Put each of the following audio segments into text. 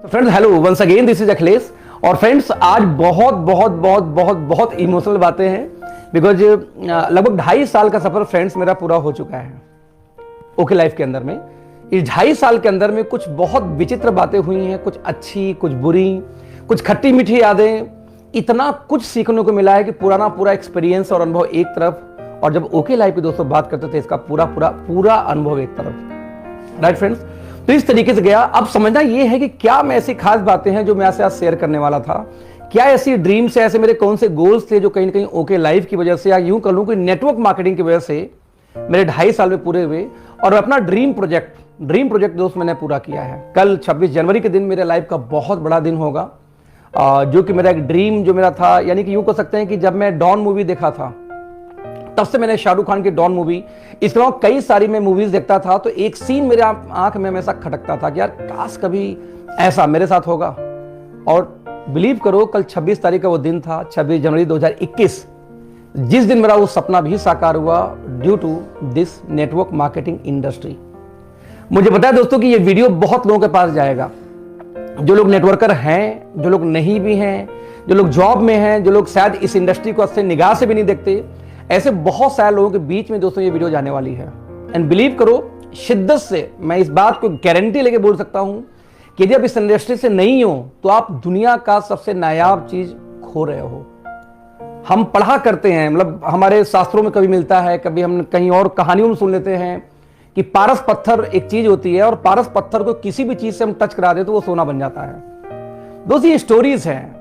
Friends hello once again, this is Akhilesh. और friends आज बहुत बहुत बहुत बहुत बहुत इमोशनल बातें हैं, बिकॉज लगभग 2.5 साल का सफर फ्रेंड्स मेरा पूरा हो चुका है ओके लाइफ के अंदर में। इस 2.5 साल के अंदर में कुछ बहुत विचित्र बातें हुई हैं, कुछ अच्छी, कुछ बुरी, कुछ खट्टी मीठी यादें। इतना कुछ सीखने को मिला है कि पूरा एक्सपीरियंस और अनुभव एक तरफ, और जब ओके लाइफ की दोस्तों बात करते थे इसका पूरा अनुभव एक तरफ। राइट फ्रेंड्स, तो इस तरीके से गया। अब समझना ये है कि क्या मैं ऐसी खास बातें हैं जो मैं आपसे आज शेयर करने वाला था, क्या ऐसी ड्रीम्स है, ऐसे मेरे कौन से गोल्स थे जो कहीं ना कहीं ओके लाइफ की वजह से, या यूं कर लूं कि नेटवर्क मार्केटिंग की वजह से मेरे 2.5 साल में पूरे हुए, और अपना ड्रीम प्रोजेक्ट दोस्त मैंने पूरा किया है। कल 26 जनवरी के दिन मेरे लाइफ का बहुत बड़ा दिन होगा, जो कि मेरा एक ड्रीम जो मेरा था, यानी कि यूं कह सकते हैं कि जब मैं डॉन मूवी देखा था तब से मैंने शाहरुख खान की डॉन मूवी, इसके अलावा कई सारी मैं मूवीज देखता था, तो एक सीन मेरे आंख में हमेशा खटकता था कि यार काश कभी ऐसा मेरे साथ होगा। और बिलीव करो कल 26 तारीख का वो दिन था, 26 जनवरी 2021, जिस दिन मेरा वो सपना भी साकार हुआ due to this network marketing industry. मुझे पता है दोस्तों कि ये वीडियो बहुत लोगों के पास जाएगा, जो लोग नेटवर्कर हैं, जो लोग नहीं भी हैं, जो लोग जॉब में हैं, जो लोग शायद इस इंडस्ट्री को अच्छे निगाह से भी नहीं देखते, ऐसे बहुत सारे लोगों के बीच में दोस्तों ये वीडियो जाने वाली है। एंड बिलीव करो, शिद्दत से मैं इस बात को गारंटी लेके बोल सकता हूं कि यदि आप इस इंडस्ट्री से नहीं हो तो आप दुनिया का सबसे नायाब चीज खो रहे हो। हम पढ़ा करते हैं, मतलब हमारे शास्त्रों में कभी मिलता है, कभी हम कहीं और कहानियों में सुन लेते हैं कि पारस पत्थर एक चीज होती है, और पारस पत्थर को किसी भी चीज से हम टच करा दे तो वो सोना बन जाता है। दोस्तों ये स्टोरीज हैं,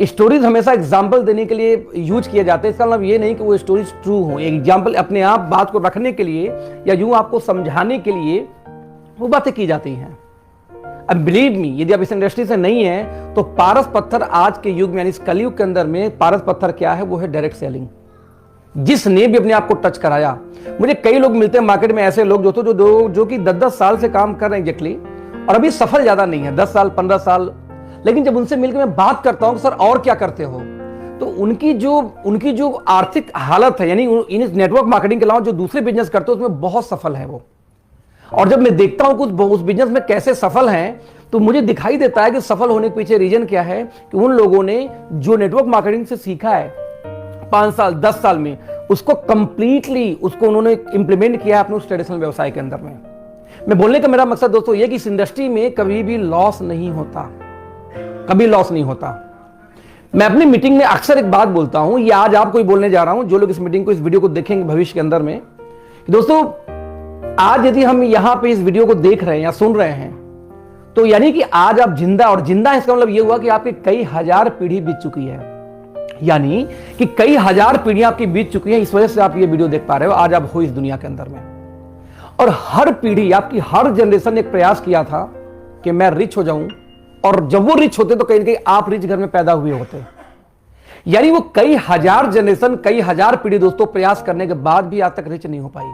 स्टोरीज हमेशा एग्जाम्पल देने के लिए यूज किए जाते हैं। इसका मतलब ये नहीं कि वो स्टोरीज ट्रू हो, एग्जाम्पल अपने आप बात को रखने के लिए या यूं आपको समझाने के लिए वो बातें की जाती हैं। अब बिलीव मी, यदि आप इस इंडस्ट्री से नहीं है तो पारस पत्थर आज के युग में, यानी इस कलयुग के अंदर में पारस पत्थर क्या है, वो है डायरेक्ट सेलिंग। जिसने भी अपने आप को टच कराया, मुझे कई लोग मिलते हैं मार्केट में, ऐसे लोग जो कि 10-10 साल से काम कर रहे हैं एग्जैक्टली, और अभी सफल ज्यादा नहीं है, 10 साल 15 साल। लेकिन जब उनसे मिलकर मैं बात करता हूं सर और क्या करते हो, तो उनकी जो आर्थिक हालत है, यानी इन नेटवर्क मार्केटिंग के अलावा जो दूसरे बिजनेस करते हो उसमें बहुत सफल है वो। और जब मैं देखता हूं कि उस बिजनेस में कैसे सफल हैं, तो मुझे दिखाई देता है कि सफल होने के पीछे रीजन क्या है, कि उन लोगों ने जो नेटवर्क मार्केटिंग से सीखा है 5 साल 10 साल में, उसको कंप्लीटली उसको उन्होंने इंप्लीमेंट किया है अपने उस ट्रेडिशनल व्यवसाय के अंदर में। मैं बोलने का मेरा मकसद दोस्तों ये कि इस इंडस्ट्री में कभी भी लॉस नहीं होता, कभी लॉस नहीं होता। मैं अपनी मीटिंग में अक्सर एक बात बोलता हूं, ये आज आपको ही बोलने जा रहा हूं, जो लोग इस मीटिंग को, इस वीडियो को देखेंगे भविष्य के अंदर में, दोस्तों आज यदि हम यहां पे इस वीडियो को देख रहे हैं या सुन रहे हैं, तो यानी कि आज आप जिंदा, और जिंदा इसका मतलब ये हुआ कि आपकी कई हजार पीढ़ी बीत चुकी है, यानी कि कई हजार पीढ़ियां आपकी बीत चुकी है। इस वजह से आप ये वीडियो देख पा रहे हो, आज आप हो इस दुनिया के अंदर में। और हर पीढ़ी, आपकी हर जनरेशन ने एक प्रयास किया था कि मैं रिच हो जाऊं, और जब वो रिच होते तो कहीं ना कहीं आप रिच घर में पैदा हुए होते। यानी वो कई हजार जनरेशन, कई हजार पीढ़ी दोस्तों प्रयास करने के बाद भी आज तक रिच नहीं हो पाई।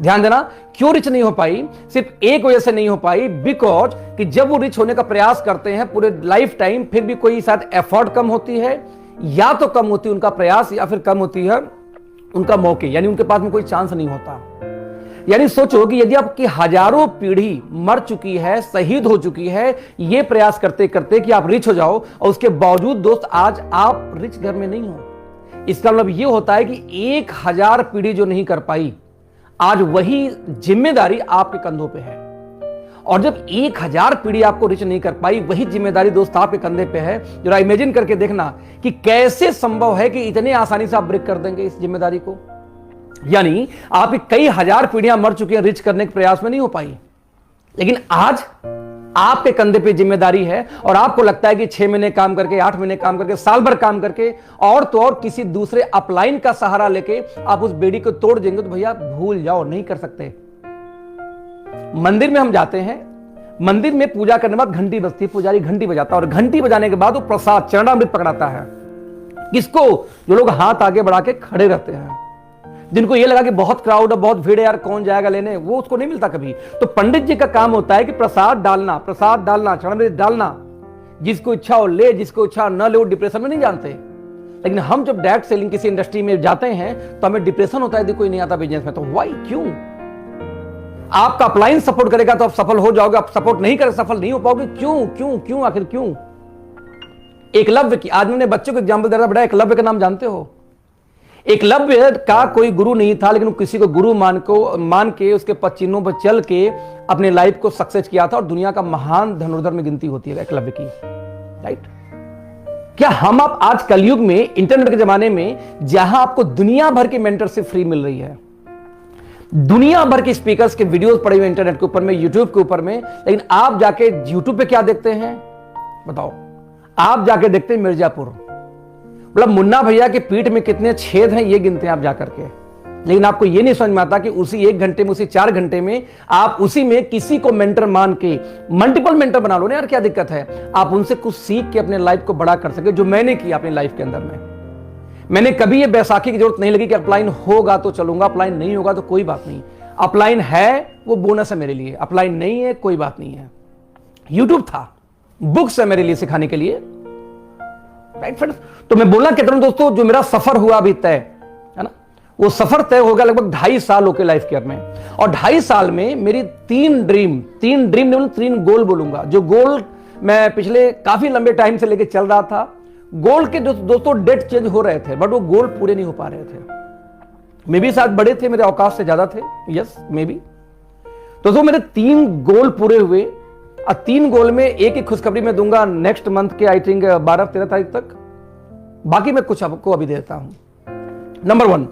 ध्यान देना, क्यों रिच नहीं हो पाई? सिर्फ एक वजह से नहीं हो पाई, बिकॉज कि जब वो रिच होने का प्रयास करते हैं पूरे लाइफ टाइम, फिर भी कोई शायद एफर्ट कम होती है, या तो कम होती है उनका प्रयास, या फिर कम होती है उनका मौके, यानी उनके पास में कोई चांस नहीं होता। यानी सोचो कि यदि आपकी हजारों पीढ़ी मर चुकी है, शहीद हो चुकी है, ये प्रयास करते करते कि आप रिच हो जाओ, और उसके बावजूद दोस्त आज आप रिच घर में नहीं हो, इसका मतलब ये होता है कि 1000 पीढ़ी जो नहीं कर पाई, आज वही जिम्मेदारी आपके कंधों पे है। और जब 1000 पीढ़ी आपको रिच नहीं कर पाई, वही जिम्मेदारी दोस्त आपके कंधे पे है। जरा इमेजिन करके देखना कि कैसे संभव है कि इतने आसानी से आप ब्रेक कर देंगे इस जिम्मेदारी को। यानी आपकी कई हजार पीढ़ियां मर चुकी हैं, रिच करने के प्रयास में नहीं हो पाई, लेकिन आज आपके कंधे पे जिम्मेदारी है, और आपको लगता है कि 6 महीने काम करके, 8 महीने काम करके, साल भर काम करके, और तो और किसी दूसरे अपलाइन का सहारा लेके आप उस बेड़ी को तोड़ देंगे, तो भैया भूल जाओ, नहीं कर सकते। मंदिर में हम जाते हैं, मंदिर में पूजा करने के बाद घंटी बजती है, पुजारी घंटी बजाता है, और घंटी बजाने के बाद वो प्रसाद चरणामृत पकड़ाता है। किसको? जो लोग हाथ आगे बढ़ा के खड़े रहते हैं, जिनको ये लगा कि बहुत क्राउड है, बहुत भीड़ है यार, कौन जाएगा लेने, वो उसको नहीं मिलता कभी। तो पंडित जी का काम होता है कि प्रसाद डालना, चरणामृत डालना, जिसको इच्छा हो ले, जिसको इच्छा न ले, वो डिप्रेशन में नहीं जानते। लेकिन हम जब डायरेक्ट सेलिंग किसी इंडस्ट्री में जाते हैं तो हमें डिप्रेशन होता है यदि कोई नहीं आता बिजनेस में। तो वाई, क्यों? आपका अपलाइन सपोर्ट करेगा तो आप सफल हो जाओगे, आप सपोर्ट नहीं करें सफल नहीं हो पाओगे। क्यों क्यों क्यों आखिर क्यों? एकलव्य की, आज मैंने बच्चों को एग्जाम्पल दे रहा बेटा, एकलव्य का नाम जानते हो? एकलव्य का कोई गुरु नहीं था, लेकिन किसी को गुरु मान के उसके पचिन्हों पर चल के अपने लाइफ को सक्सेस किया था, और दुनिया का महान धनुर्धर में गिनती होती है एकलव्य की, राइट? क्या हम आप आज कलयुग में, इंटरनेट के जमाने में, जहां आपको दुनिया भर की मेंटरशिप फ्री मिल रही है, दुनिया भर के स्पीकर्स के वीडियोस पड़े हुए इंटरनेट के ऊपर में, यूट्यूब के ऊपर में, लेकिन आप जाके यूट्यूब पे क्या देखते हैं बताओ? आप जाके देखते हैं मिर्जापुर, मतलब मुन्ना भैया के पीठ में कितने छेद हैं ये गिनते हैं आप जाकर के। लेकिन आपको ये नहीं समझ में आता कि उसी 1 घंटे में, उसी 4 घंटे में आप उसी में किसी को मेंटर मान के मल्टीपल मेंटर बना लो ना यार, क्या दिक्कत है? आप उनसे कुछ सीख के अपने लाइफ को बड़ा कर सके, जो मैंने किया अपनी लाइफ के अंदर में। मैंने कभी ये बैसाखी की जरूरत नहीं लगी कि अपलाइन होगा तो चलूंगा, अपलाइन नहीं होगा तो कोई बात नहीं। अपलाइन है वो बोनस है मेरे लिए, अपलाइन नहीं है कोई बात नहीं है। यूट्यूब था, बुक्स है मेरे लिए सिखाने के लिए, राइट फ्रेंड्स? तो मैं बोलना कहता हूं दोस्तों, जो मेरा सफर हुआ अभी तय है ना, वो सफर तय हो गया लगभग 2.5 साल होके लाइफ केयर में। और 2.5 साल में मेरी 3 ड्रीम नहीं, 3 गोल बोलूंगा, जो गोल मैं पिछले काफी लंबे टाइम से लेके चल रहा था। गोल के दोस्तों डेट चेंज हो रहे थे, बट वो गोल पूरे नहीं हो पा रहे थे। मे बी शायद बड़े थे, मेरे औकात से ज्यादा थे, यस मे बी। दोस्तों मेरे 3 गोल पूरे हुए, और 3 गोल में एक खुशखबरी मैं दूंगा नेक्स्ट मंथ के, आई थिंक 12-13 तारीख तक। बाकी मैं कुछ आपको अभी देता हूं। नंबर 1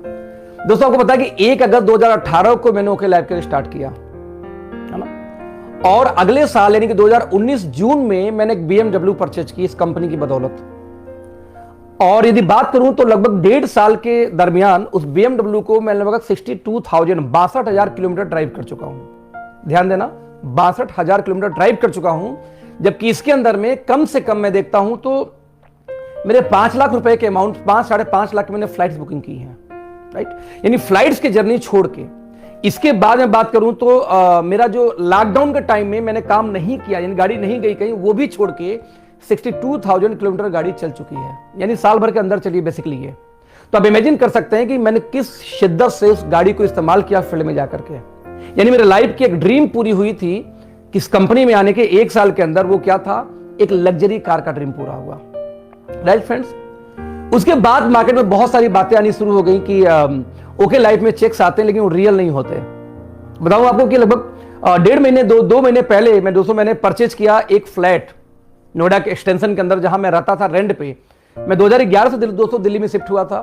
दोस्तों, आपको पता है कि 1 अगस्त 2018 को मैंने ओके लाइफ केयर स्टार्ट किया है ना, और अगले साल यानी कि 2019 जून में मैंने एक BMW परचेज की इस कंपनी की बदौलत। और यदि बात करूं तो लगभग 1.5 साल के दरमियान उस BMW को मैं लगभग 62,000 किलोमीटर ड्राइव कर चुका हूं। ध्यान देना, 62,000 किलोमीटर ड्राइव कर चुका हूं, जबकि इसके अंदर में कम से कम मैं देखता हूं तो मेरे 5 लाख रुपए के अमाउंट, 5-5.5 लाख की मैंने फ्लाइट्स बुकिंग की है, राइट? यानी फ्लाइट्स की जर्नी छोड़ के। इसके बाद में बात करूं तो मेरा जो लॉकडाउन के टाइम में मैंने काम नहीं किया, यानी गाड़ी नहीं गई कहीं, वो भी छोड़ के 62,000 किलोमीटर गाड़ी चल चुकी है, यानी साल भर के अंदर चली बेसिकली ये। तो आप इमेजिन कर सकते हैं कि मैंने किस शिद्दत से उस गाड़ी को इस्तेमाल किया फील्ड में जाकर के। यानी मेरे लाइफ की एक ड्रीम पूरी हुई थी कि इस कंपनी में आने के 1 साल के अंदर, वो क्या था? एक लग्जरी कार का ड्रीम पूरा हुआ, राइट फ्रेंड्स? उसके बाद मार्केट में बहुत सारी बातें आनी शुरू हो गई कि ओके लाइफ में चेक्स आते हैं लेकिन वो रियल नहीं होते। बताऊं आपको कि लगभग 1.5 महीने 2 महीने पहले मैंने परचेज किया एक फ्लैट नोएडा के एक्सटेंशन के अंदर, जहां मैं रहता था रेंट पे। मैं 2011 से दोस्तों दिल्ली में शिफ्ट हुआ था।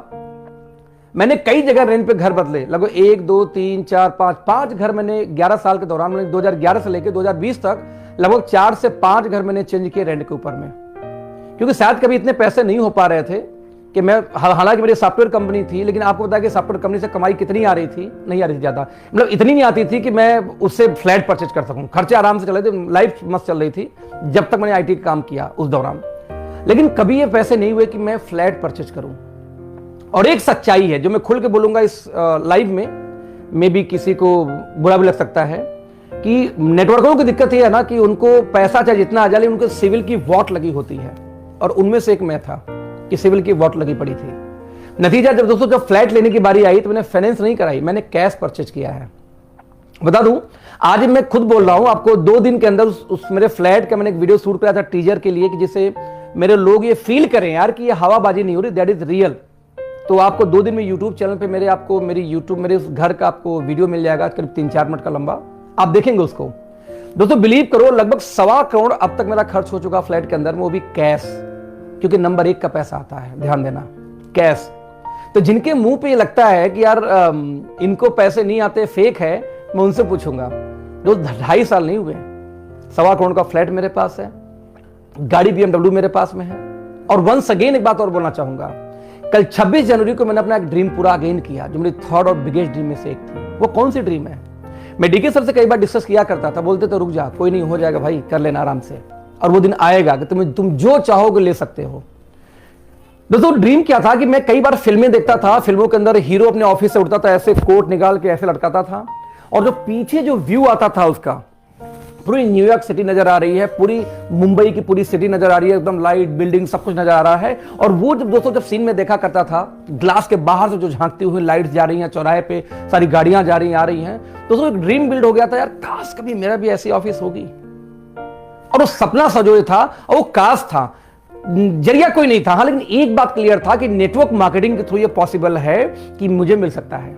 मैंने कई जगह रेंट पे घर बदले, लगभग 1 2 3 4 5 घर मैंने 11 साल के दौरान, मैंने 2011 से लेकर 2020 तक लगभग 4 से 5 घर मैंने चेंज किए रेंट के ऊपर में, क्योंकि शायद कभी इतने पैसे नहीं हो पा रहे थे कि मैं, हालांकि मेरी सॉफ्टवेयर कंपनी थी, लेकिन आपको पता है कि सॉफ्टवेयर कंपनी से कमाई कितनी आ रही थी? नहीं आ रही थी ज्यादा, मतलब इतनी नहीं आती थी कि मैं उससे फ्लैट परचेज कर सकूं। खर्चे आराम से चल रहे थे, लाइफ मस्त चल रही थी जब तक मैंने आईटी का काम किया उस दौरान, लेकिन कभी ये पैसे नहीं हुए कि मैं फ्लैट परचेज करूं। और एक सच्चाई है जो मैं खुल के बोलूंगा इस लाइव में, मे भी किसी को बुरा भी लग सकता है, कि नेटवर्करों की दिक्कत यह है ना कि उनको पैसा चाहे जितना आ जाए, लेकिन उनको सिविल की वॉट लगी होती है, और उनमें से एक मैं था कि सिविल की वॉट लगी पड़ी थी। नतीजा जब दोस्तों जब फ्लैट लेने की बारी आई तो मैंने फाइनेंस नहीं कराई, मैंने कैश परचेज किया है। बता दूं, आज मैं खुद बोल रहा हूं आपको, 2 दिन के अंदर उस मेरे फ्लैट का मैंने एक वीडियो शूट किया था टीजर के लिए, कि जिससे मेरे लोग ये फील करें यार कि ये हवाबाजी नहीं हो रही, दैट इज रियल। तो आपको 2 दिन में यूट्यूब चैनल पे मेरे उस घर का आपको वीडियो मिल जाएगा, करीब 3-4 मिनट का लंबा, आप देखेंगे उसको। दोस्तों बिलीव करो, लगभग 1.25 करोड़ अब तक मेरा खर्च हो चुका फ्लैट के अंदर में, वो भी कैश, क्योंकि नंबर 1 का पैसा आता है, ध्यान देना, कैश। तो जिनके मुंह पे ये लगता है कि यार इनको पैसे नहीं आते, फेक है, मैं उनसे पूछूंगा। 2.5 साल नहीं हुए, 1.25 करोड़ का फ्लैट मेरे पास है, गाड़ी BMW मेरे पास में है। और वंस अगेन एक बात और बोलना चाहूंगा, कल 26 जनवरी को मैंने अपना एक ड्रीम पूरा अगेन किया, जो मेरी 3rd और बिगेस्ट ड्रीम में से एक थी। वो कौन सी ड्रीम है? मैं डीके सर से कई बार डिस्कस किया करता था, बोलते तो रुक जा, कोई नहीं, हो जाएगा भाई, कर लेना आराम से, और वो दिन आएगा कि तुम जो चाहोगे ले सकते हो। दोस्तों ड्रीम क्या था कि मैं कई बार फिल्में देखता था, फिल्मों के अंदर हीरो अपने ऑफिस से उठता था, ऐसे कोट निकाल के ऐसे लटकाता था, और जो पीछे जो व्यू आता था उसका पूरी न्यूयॉर्क सिटी नजर आ रही है, पूरी मुंबई की पूरी सिटी नजर आ रही है, एकदम लाइट बिल्डिंग सब कुछ नजर आ रहा है। और वो जब दोस्तों जब सीन में देखा करता था, ग्लास के बाहर से जो झांकती हुई लाइट्स जा रही हैं, चौराहे पे सारी गाड़ियां जा रही हैं आ रही हैं, दोस्तों एक ड्रीम बिल्ड हो गया था, यार काश कभी मेरा भी ऐसी ऑफिस होगी। और वो सपना सजोए था और वो काश था, जरिया कोई नहीं था। हाँ, लेकिन एक बात क्लियर था कि नेटवर्क मार्केटिंग के थ्रू ये पॉसिबल है कि मुझे मिल सकता है।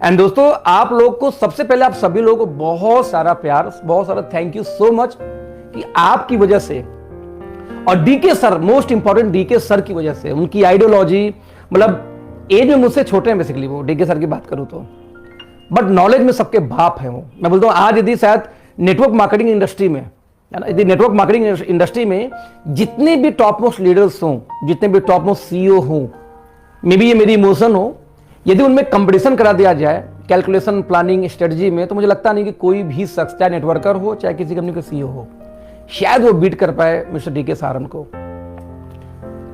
एंड दोस्तों, आप लोग को सबसे पहले, आप सभी लोगों को बहुत सारा प्यार, बहुत सारा थैंक यू सो मच कि आपकी वजह से और DK sir, most important DK sir की वजह से, उनकी आइडियोलॉजी, मतलब एज में मुझसे छोटे हैं बेसिकली वो, डीके सर की बात करूं तो, बट नॉलेज में सबके बाप है वो। मैं बोलता हूं आज यदि शायद नेटवर्क मार्केटिंग इंडस्ट्री में, यदि नेटवर्क मार्केटिंग इंडस्ट्री में जितने भी टॉप मोस्ट लीडर्स हों, जितने भी टॉप मोस्ट सीईओ हों, मे बी ये मेरी इमोशन हो, यदि उनमें कंपटीशन करा दिया जाए कैलकुलेशन, प्लानिंग, स्ट्रेटजी में, तो मुझे लगता नहीं कि कोई भी शख्स, चाहे नेटवर्कर हो चाहे किसी कंपनी का सीईओ हो, शायद वो बीट कर पाए मिस्टर डीके सारन को।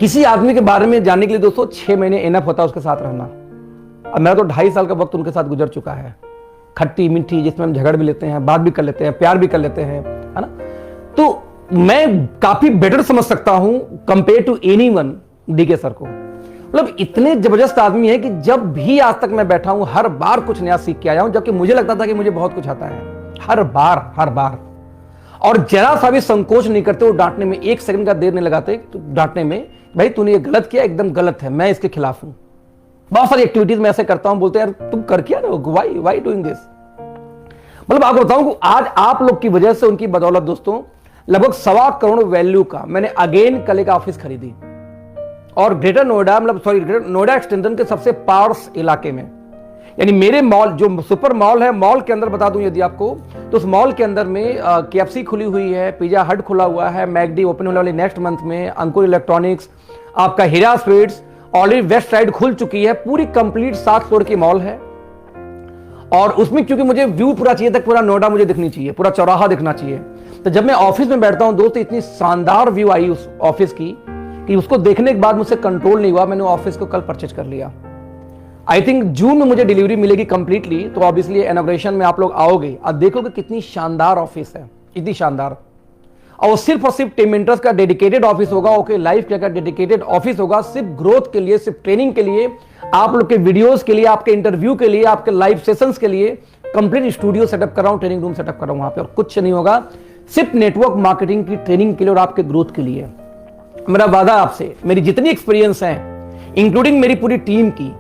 किसी आदमी के बारे में जानने के लिए दोस्तों 6 महीने इनफ होता है उसके साथ रहना। अब मेरा तो 2.5 साल का वक्त उनके साथ गुजर चुका है, खट्टी मीठी, जिसमें हम झगड़ भी लेते हैं, बात भी कर लेते हैं, प्यार भी कर लेते हैं, है ना। तो मैं काफी बेटर समझ सकता हूं compare to anyone DK sir को। मतलब इतने जबरदस्त आदमी है कि जब भी आज तक मैं बैठा हूं, हर बार कुछ नया सीख के आया हूं, जबकि मुझे लगता था कि मुझे बहुत कुछ आता है, हर बार। और जरा सा भी संकोच नहीं करते वो डांटने में, 1 सेकंड का देर नहीं लगाते तो डांटने में, भाई तूने ये गलत किया, एकदम गलत है, मैं इसके खिलाफ हूं। बहुत सारी एक्टिविटीज मैं ऐसे करता हूं, बोलते हैं यार तुम कर क्या रहे हो, वाई डूइंग दिस। मतलब आपको बताऊं कि आज आप लोग की वजह से, उनकी बदौलत दोस्तों, लगभग 1.25 करोड़ वैल्यू का मैंने अगेन कल एक ऑफिस खरीदी, और ग्रेटर नोएडा, मतलब सॉरी ग्रेटर नोएडा एक्सटेंशन के सबसे पार्स इलाके में। यानी मेरे मॉल, जो सुपर मॉल है, मॉल के अंदर बता दूं यदि आपको, तो उस मॉल के अंदर में KFC खुली हुई है, पिज्जा हट खुला हुआ है, मैकडी ओपन होने वाली नेक्स्ट मंथ में, अंकुर इलेक्ट्रॉनिक्स, आपका हीरा स्वीट्स ऑलरेडी वेस्ट साइड खुल चुकी है, पूरी कंप्लीट 7 फ्लोर की मॉल है। और उसमें क्योंकि मुझे व्यू पूरा चाहिए था, पूरा नोएडा मुझे दिखनी चाहिए, पूरा चौराहा दिखना चाहिए, तो जब मैं ऑफिस में बैठता हूं दोस्त, इतनी शानदार व्यू आई उस ऑफिस की कि उसको देखने के बाद मुझसे कंट्रोल नहीं हुआ, मैंने ऑफिस को कल परचेज कर लिया। आई थिंक जून में मुझे डिलीवरी मिलेगी कंप्लीटली, तो ऑब्वियसली इनॉग्रेशन में आप लोग आओगे और देखोगे कितनी शानदार ऑफिस है, इतनी शानदार। और सिर्फ टीम मेंटर्स का डेडिकेटेड ऑफिस होगा, ओके लाइफ का डेडिकेटेड ऑफिस होगा, सिर्फ ग्रोथ के लिए, सिर्फ ट्रेनिंग के लिए, आप लोग के वीडियोस के लिए, आपके इंटरव्यू के लिए, आपके लाइव सेशंस के लिए कंप्लीट स्टूडियो सेटअप कर रहा हूं, ट्रेनिंग रूम सेटअप कर रहा हूं वहां पे, और कुछ नहीं होगा, सिर्फ नेटवर्क मार्केटिंग की ट्रेनिंग के लिए और आपके ग्रोथ के लिए। मेरा वादा आपसे, मेरी जितनी एक्सपीरियंस है, इंक्लूडिंग मेरी पूरी टीम की,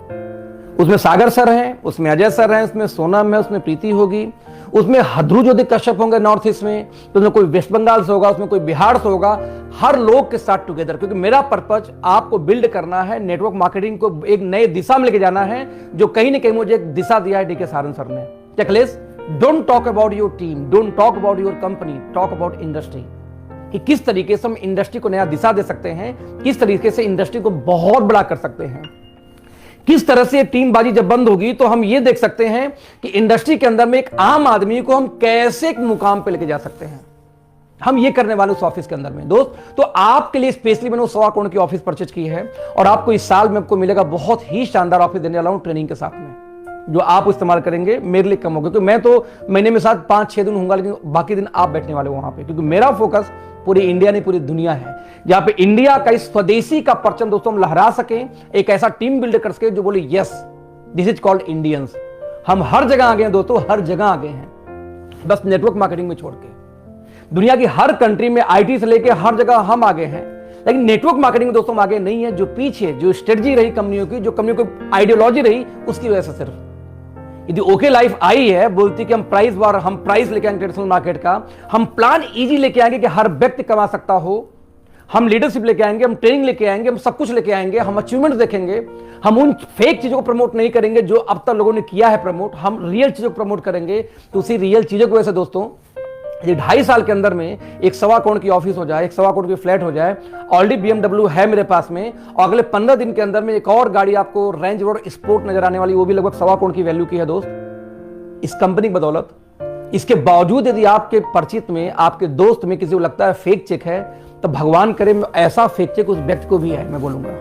उसमें सागर सर हैं, उसमें अजय सर हैं, उसमें सोनम है, उसमें प्रीति होगी, उसमें हद्रू ज्योति कश्यप होंगे नॉर्थ ईस्ट में, तो उसमें कोई वेस्ट बंगाल से होगा, उसमें कोई बिहार से होगा, हर लोग के साथ टुगेदर, क्योंकि मेरा पर्पज आपको बिल्ड करना है, नेटवर्क मार्केटिंग को एक नए दिशा में लेके जाना है, जो कहीं ना कहीं मुझे एक दिशा दिया है डीके सारन सर ने। Checklist, don't talk about your team, don't talk about your company, talk about industry, कि किस तरीके से हम इंडस्ट्री को नया दिशा दे सकते हैं, किस तरीके से इंडस्ट्री को बहुत बड़ा कर सकते हैं, किस तरह से टीम बाजी जब बंद होगी तो हम ये देख सकते हैं कि इंडस्ट्री के अंदर में एक आम आदमी को हम कैसे एक मुकाम पे लेके जा सकते हैं। हम ये करने वाले उस ऑफिस के अंदर में दोस्त, तो आपके लिए स्पेशली मैंने 1.25 करोड़ की ऑफिस परचेज की है, और आपको इस साल में आपको मिलेगा बहुत ही शानदार ऑफिस देने वाला हूं ट्रेनिंग के साथ में, जो आप इस्तेमाल करेंगे मेरे लिए कम होगा, क्योंकि मैं तो महीने में साथ 5-6 दिन होऊंगा, लेकिन बाकी दिन आप बैठने वाले हो वहां पे, क्योंकि मेरा फोकस पूरी इंडिया नहीं पूरी दुनिया है, जहां पे इंडिया का इस स्वदेशी का परचम दोस्तों हम लहरा सके, एक ऐसा टीम बिल्ड कर सके जो बोले yes this is called Indians. हम हर जगह आ गए हैं दोस्तों, हर जगह आ गए हैं, बस नेटवर्क मार्केटिंग में छोड़ के दुनिया की हर कंट्री में IT से लेके हर जगह हम आगे हैं, लेकिन नेटवर्क मार्केटिंग में दोस्तों हम आगे नहीं है। जो पीछे जो स्ट्रेटजी रही कंपनियों की, जो कंपनियों की आइडियोलॉजी रही, उसकी वजह से सिर्फ यदि ओके लाइफ आई है, बोलती कि हम प्राइस लेके आएंगे ट्रेडिशनल मार्केट का, हम प्लान इजी लेके आएंगे कि हर व्यक्ति कमा सकता हो, हम लीडरशिप लेके आएंगे, हम ट्रेनिंग लेके आएंगे, हम सब कुछ लेके आएंगे, हम अचीवमेंट देखेंगे, हम उन फेक चीजों को प्रमोट नहीं करेंगे जो अब तक लोगों ने किया है प्रमोट, हम रियल चीजों को प्रमोट करेंगे। तो उसी रियल चीजों की वजह से दोस्तों ये 2.5 साल के अंदर में एक 1.25 करोड़ की ऑफिस हो जाए, 1.25 करोड़ की फ्लैट हो जाए, ऑलरेडी BMW है मेरे पास में, और अगले 15 दिन के अंदर में एक और गाड़ी आपको रेंज रोवर स्पोर्ट नजर आने वाली, वो भी लगभग 1.25 करोड़ की वैल्यू की है दोस्त, इस कंपनी की बदौलत। इसके बावजूद यदि आपके परिचित में, आपके दोस्त में किसी को लगता है फेक चेक है, तो भगवान करे ऐसा फेक चेक उस व्यक्ति को भी है, मैं बोलूंगा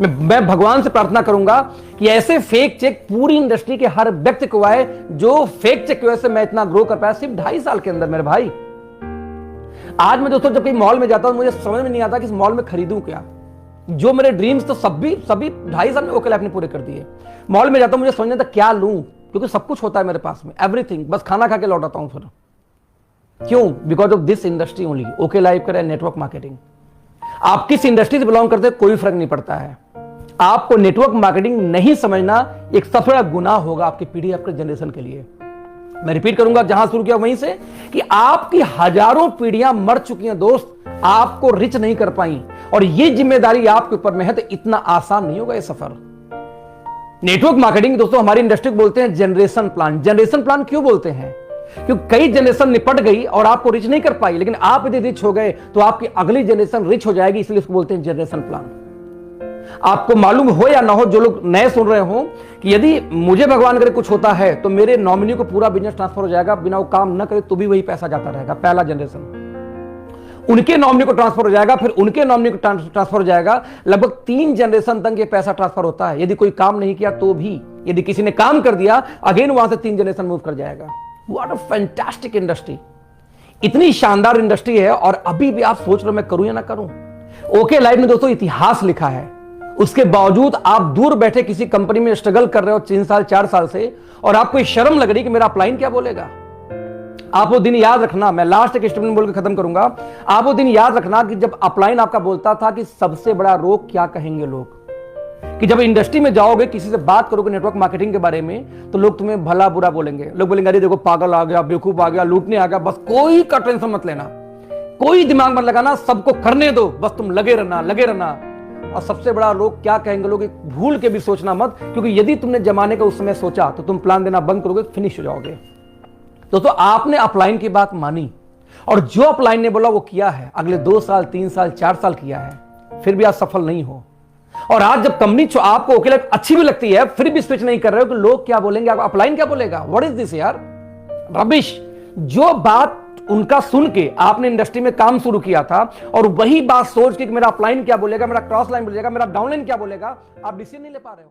मैं भगवान से प्रार्थना करूंगा कि ऐसे फेक चेक पूरी इंडस्ट्री के हर व्यक्ति को आए, जो फेक चेक की वजह से मैं इतना ग्रो कर पाया सिर्फ 2.5 साल के अंदर। मेरे भाई, आज मैं दोस्तों जब कहीं मॉल में जाता हूं, मुझे समझ में नहीं आता कि इस मॉल में खरीदूं क्या। जो मेरे ड्रीम्स तो सभी 2.5 साल में ओके लाइफ ने पूरे कर दिए। मॉल में जाता हूं, मुझे समझ नहीं आता क्या लूं, क्योंकि सब कुछ होता है मेरे पास में, एवरीथिंग। बस खाना खा के लौट आता हूं फिर। क्यों? Because of this industry only. Okay life करे नेटवर्क मार्केटिंग। आप किस इंडस्ट्री से बिलोंग करते हैं कोई फर्क नहीं पड़ता है। आपको नेटवर्क मार्केटिंग नहीं समझना एक सबसे बड़ा गुनाह होगा आपकी पीढ़ी, आपके जनरेशन के लिए। मैं रिपीट करूंगा जहां शुरू किया वहीं से, कि आपकी हजारों पीढ़ियां मर चुकी हैं दोस्त, आपको रिच नहीं कर पाई, और ये जिम्मेदारी आपके ऊपर में है। तो इतना आसान नहीं होगा ये सफर। नेटवर्क मार्केटिंग दोस्तों हमारी इंडस्ट्री को बोलते हैं जनरेशन प्लान। जनरेशन प्लान क्यों बोलते हैं? क्योंकि कई जनरेशन निपट गई और आपको रिच नहीं कर पाई, लेकिन आप यदि रिच हो गए तो आपकी अगली जनरेशन रिच हो जाएगी, इसलिए इसको बोलते हैं जनरेशन प्लान। आपको मालूम हो या ना हो, जो लोग नए सुन रहे हो, कि यदि मुझे भगवान करे कुछ होता है तो मेरे नॉमिनी को पूरा बिजनेस ट्रांसफर हो जाएगा, बिना वो काम न करे तो भी वही पैसा जाता रहेगा। पहला जनरेशन उनके नॉमिनी को ट्रांसफर हो जाएगा, फिर उनके नॉमिनी को ट्रांसफर हो जाएगा। लगभग 3 जनरेशन तक ये पैसा ट्रांसफर होता है। यदि कोई काम नहीं किया तो भी, यदि किसी ने काम कर दिया, अगेन वहां से 3 जनरेशन मूव कर जाएगा। What a fantastic industry. इतनी शानदार इंडस्ट्री है, और अभी भी आप सोच रहे हो मैं करूं या ना करूं। ओके लाइफ में दोस्तों इतिहास लिखा है। उसके बावजूद आप दूर बैठे किसी कंपनी में स्ट्रगल कर रहे हो 3 साल 4 साल से, और आपको शर्म लग रही कि मेरा अपलाइन क्या बोलेगा। आप वो दिन याद रखना, मैं लास्ट एक स्टेटमेंट बोल के खत्म करूंगा। आप वो दिन याद रखना कि जब अपलाइन आपका बोलता था कि सबसे बड़ा रोग क्या कहेंगे लोग, कि जब इंडस्ट्री में जाओगे, किसी से बात करोगे नेटवर्क मार्केटिंग के बारे में, तो लोग तुम्हें भला बुरा बोलेंगे। लोग बोलेंगे अरे देखो पागल आ गया, बेवकूफ आ गया, लूटने आ गया। बस कोई का टेंशन मत लेना, कोई दिमाग मत लगाना, सबको करने दो, बस तुम लगे रहना, लगे रहना। और सबसे बड़ा लोग क्या कहेंगे लोग, भूल के भी सोचना मत, क्योंकि यदि तुमने जमाने का उस समय सोचा तो तुम प्लान देना बंद करोगे, फिनिश हो जाओगे। दोस्तों आपने अपलाइन की बात मानी, और जो अपलाइन ने बोला वो किया है, अगले 2 साल 3 साल 4 साल किया है, फिर भी आप सफल नहीं हो। और आज जब कंपनी आपको ओके लाइफ अच्छी भी लगती है, फिर भी स्विच नहीं कर रहे हो कि लोग क्या बोलेंगे, आप अपलाइन क्या बोलेगा। व्हाट इज दिस यार, रबिश। जो बात उनका सुन के आपने इंडस्ट्री में काम शुरू किया था, और वही बात सोच के कि मेरा अपलाइन क्या बोलेगा, मेरा क्रॉस लाइन बोलेगा, मेरा डाउनलाइन क्या बोलेगा, आप डिसीजन नहीं ले पा रहे हो।